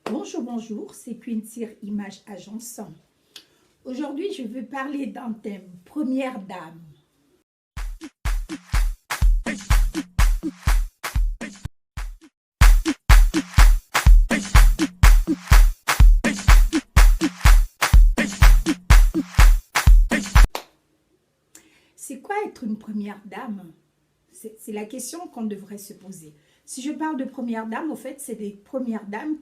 Bonjour, bonjour, c'est Quintir Image Agence. Aujourd'hui, je veux parler d'un thème, première dame. C'est quoi être une première dame? C'est la question qu'on devrait se poser. Si je parle de première dame, au fait, c'est des premières dames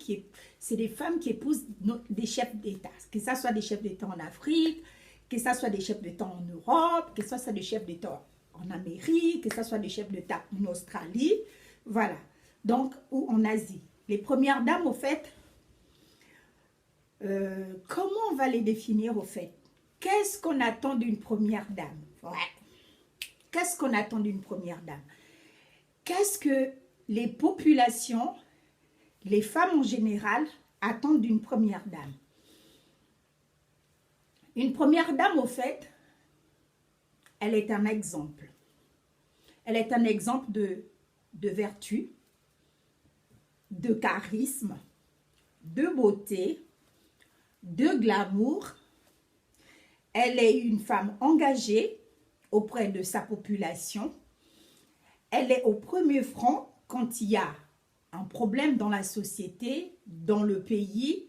c'est des femmes qui épousent des chefs d'État. Que ce soit des chefs d'État en Afrique, que ce soit des chefs d'État en Europe, que ce soit des chefs d'État en Amérique, que ce soit des chefs d'État en Australie, voilà. Donc, ou en Asie. Les premières dames, au fait, comment on va les définir, au fait? Qu'est-ce qu'on attend d'une première dame? Ouais. Qu'est-ce qu'on attend d'une première dame? Qu'est-ce que les populations, les femmes en général, attendent d'une première dame? Une première dame, au fait, elle est un exemple. Elle est un exemple de vertu, de charisme, de beauté, de glamour. Elle est une femme engagée auprès de sa population. Elle est au premier front quand il y a un problème dans la société, dans le pays.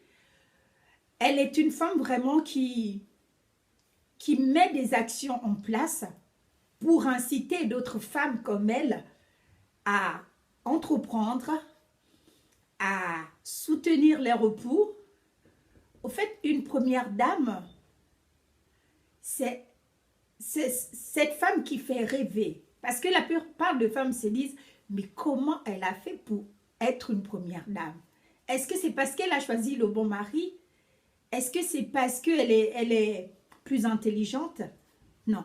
Elle est une femme vraiment qui met des actions en place pour inciter d'autres femmes comme elle à entreprendre, à soutenir les repos. Au fait, une première dame, c'est cette femme qui fait rêver. Parce que la plupart de femmes se disent, mais comment elle a fait pour être une première dame? Est-ce que c'est parce qu'elle a choisi le bon mari? Est-ce que c'est parce qu'elle est plus intelligente? Non.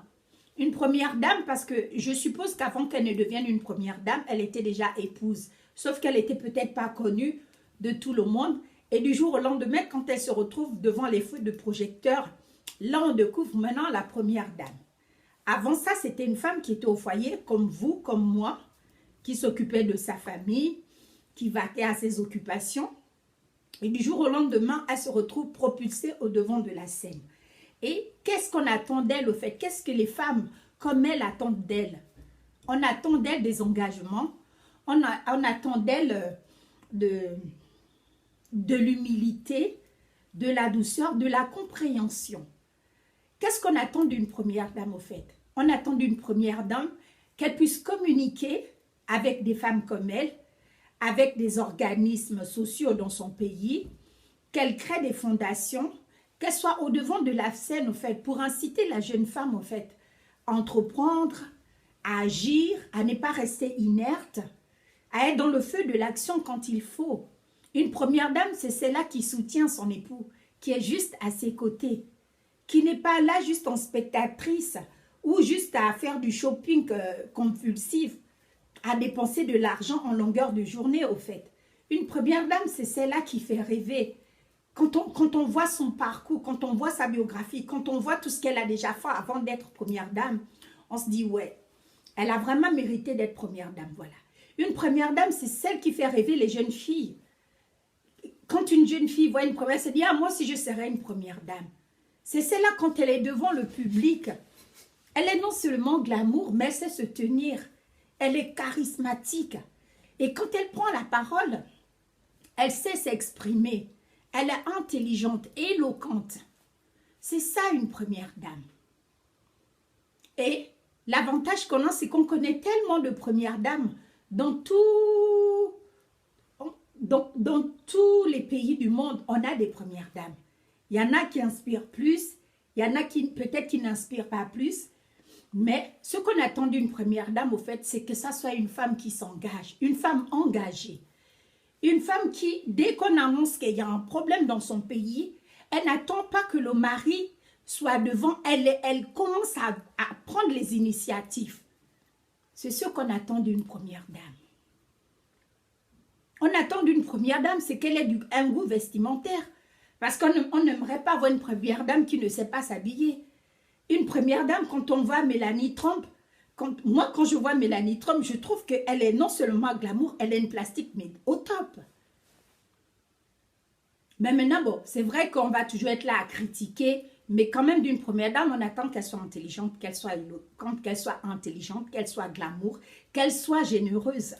Une première dame, parce que je suppose qu'avant qu'elle ne devienne une première dame, elle était déjà épouse. Sauf qu'elle n'était peut-être pas connue de tout le monde. Et du jour au lendemain, quand elle se retrouve devant les feux de projecteurs, là, on découvre maintenant la première dame. Avant ça, c'était une femme qui était au foyer, comme vous, comme moi, qui s'occupait de sa famille, qui vaquait à ses occupations. Et du jour au lendemain, elle se retrouve propulsée au devant de la scène. Et qu'est-ce qu'on attend d'elle, au fait? Qu'est-ce que les femmes, comme elle, attendent d'elle? On attend d'elle des engagements. On attend d'elle de l'humilité, de la douceur, de la compréhension. Qu'est-ce qu'on attend d'une première dame, au fait? On attend d'une première dame qu'elle puisse communiquer avec des femmes comme elle, avec des organismes sociaux dans son pays, qu'elle crée des fondations, qu'elle soit au devant de la scène, au fait, pour inciter la jeune femme, au fait, à entreprendre, à agir, à ne pas rester inerte, à être dans le feu de l'action quand il faut. Une première dame, c'est celle-là qui soutient son époux, qui est juste à ses côtés, qui n'est pas là juste en spectatrice ou juste à faire du shopping compulsif, à dépenser de l'argent en longueur de journée, au fait. Une première dame, c'est celle-là qui fait rêver. Quand on voit son parcours, quand on voit sa biographie, quand on voit tout ce qu'elle a déjà fait avant d'être première dame, on se dit, ouais, elle a vraiment mérité d'être première dame, voilà. Une première dame, c'est celle qui fait rêver les jeunes filles. Quand une jeune fille voit une première, elle se dit, ah, moi aussi je serais une première dame. C'est celle-là, quand elle est devant le public, elle est non seulement glamour, mais elle sait se tenir. Elle est charismatique. Et quand elle prend la parole, elle sait s'exprimer. Elle est intelligente, éloquente. C'est ça une première dame. Et l'avantage qu'on a, c'est qu'on connaît tellement de premières dames dans tous les pays du monde. On a des premières dames. Il y en a qui inspirent plus, il y en a qui peut-être qui n'inspirent pas plus. Mais ce qu'on attend d'une première dame, au fait, c'est que ça soit une femme qui s'engage, une femme engagée. Une femme qui, dès qu'on annonce qu'il y a un problème dans son pays, elle n'attend pas que le mari soit devant. Elle commence à prendre les initiatives. C'est ce qu'on attend d'une première dame. On attend d'une première dame, c'est qu'elle ait un goût vestimentaire. Parce qu'on n'aimerait pas avoir une première dame qui ne sait pas s'habiller. Une première dame, quand on voit Mélanie Trump, moi, quand je vois Mélanie Trump, je trouve qu'elle est non seulement glamour, elle est une plastique, mais au top. Mais maintenant, bon, c'est vrai qu'on va toujours être là à critiquer, mais quand même d'une première dame, on attend qu'elle soit intelligente, qu'elle soit éloquente, qu'elle soit intelligente, qu'elle soit glamour, qu'elle soit généreuse.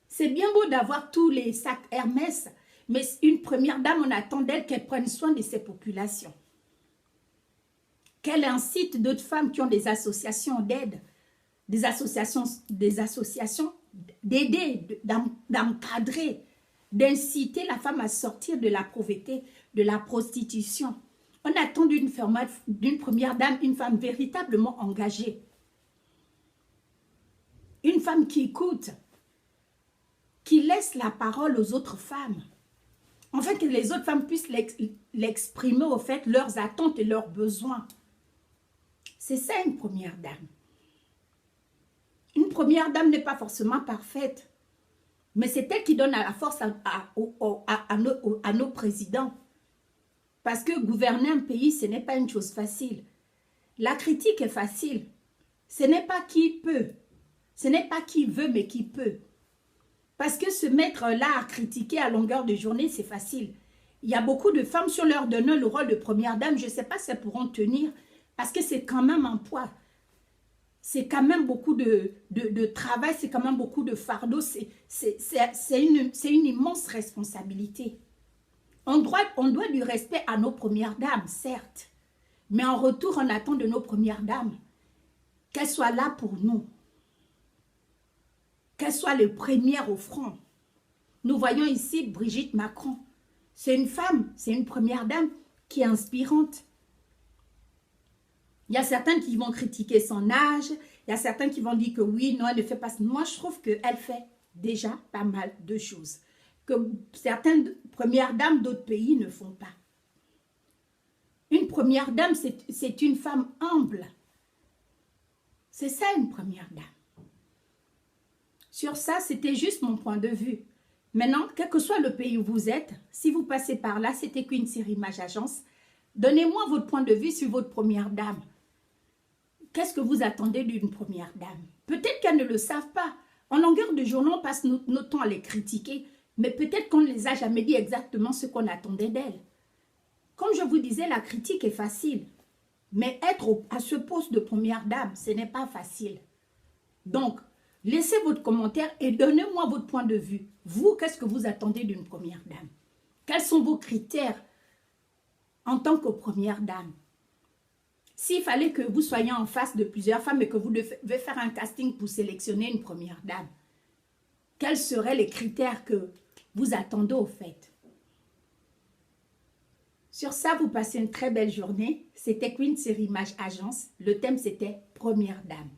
C'est bien beau d'avoir tous les sacs Hermès, mais une première dame, on attend d'elle qu'elle prenne soin de ses populations. Qu'elle incite d'autres femmes qui ont des associations d'aide, des associations d'aider, d'encadrer, d'inciter la femme à sortir de la pauvreté, de la prostitution. On attend d'une première dame une femme véritablement engagée. Une femme qui écoute, qui laisse la parole aux autres femmes. En fait, que les autres femmes puissent l'exprimer au fait, leurs attentes et leurs besoins. C'est ça une première dame. Une première dame n'est pas forcément parfaite, mais c'est elle qui donne la force à nos présidents. Parce que gouverner un pays, ce n'est pas une chose facile. La critique est facile. Ce n'est pas qui peut. Ce n'est pas qui veut, mais qui peut. Parce que se mettre là à critiquer à longueur de journée, c'est facile. Il y a beaucoup de femmes, si on leur donnait le rôle de première dame, je ne sais pas si elles pourront tenir, parce que c'est quand même un poids. C'est quand même beaucoup de travail, c'est quand même beaucoup de fardeau, c'est une immense responsabilité. On doit du respect à nos premières dames, certes, mais en retour, on attend de nos premières dames qu'elles soient là pour nous, qu'elles soient les premières au front. Nous voyons ici Brigitte Macron. C'est une femme, c'est une première dame qui est inspirante. Il y a certains qui vont critiquer son âge, il y a certains qui vont dire que oui, non, elle ne fait pas ça. Moi, je trouve qu'elle fait déjà pas mal de choses que certaines premières dames d'autres pays ne font pas. Une première dame, c'est une femme humble. C'est ça une première dame. Sur ça, c'était juste mon point de vue. Maintenant, quel que soit le pays où vous êtes, si vous passez par là, c'était qu'une série Image Agence. Donnez-moi votre point de vue sur votre première dame. Qu'est-ce que vous attendez d'une première dame? Peut-être qu'elles ne le savent pas. En longueur de journée, on passe notre temps à les critiquer, mais peut-être qu'on ne les a jamais dit exactement ce qu'on attendait d'elles. Comme je vous disais, la critique est facile, mais être à ce poste de première dame, ce n'est pas facile. Donc, laissez votre commentaire et donnez-moi votre point de vue. Vous, qu'est-ce que vous attendez d'une première dame? Quels sont vos critères en tant que première dame? S'il fallait que vous soyez en face de plusieurs femmes et que vous devez faire un casting pour sélectionner une première dame, quels seraient les critères que vous attendez au fait? Sur ça, vous passez une très belle journée. C'était Queen Série Image Agence. Le thème, c'était Première Dame.